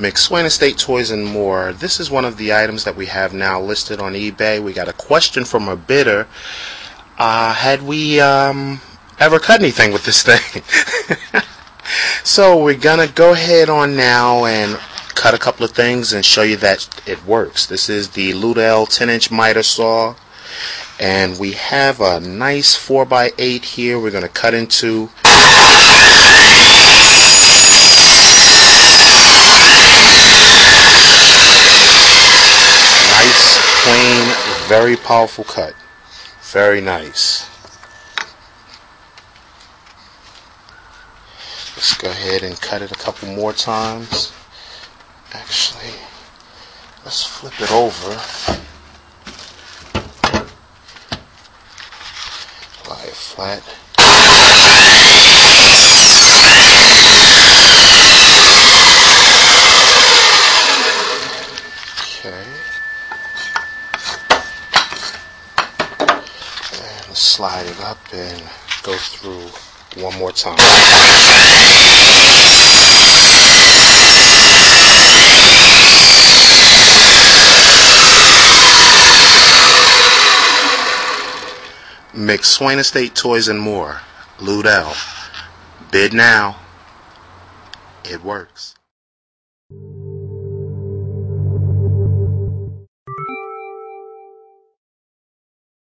McSwain Estate Toys and More. This is one of the items that we have now listed on eBay. We got a question from a bidder. Had we ever cut anything with this thing? So we're gonna go ahead on now and cut a couple of things and show you that it works. This is the Ludell 10-inch miter saw, and we have a nice 4x8 here. We're gonna cut into nice, clean, very powerful cut. Very nice. Let's go ahead and cut it a couple more times. Actually, let's flip it over. Lie it flat. Okay. And let's slide it up and go through one more time. McSwain Estate Toys and More, Ludell. Bid now. It works.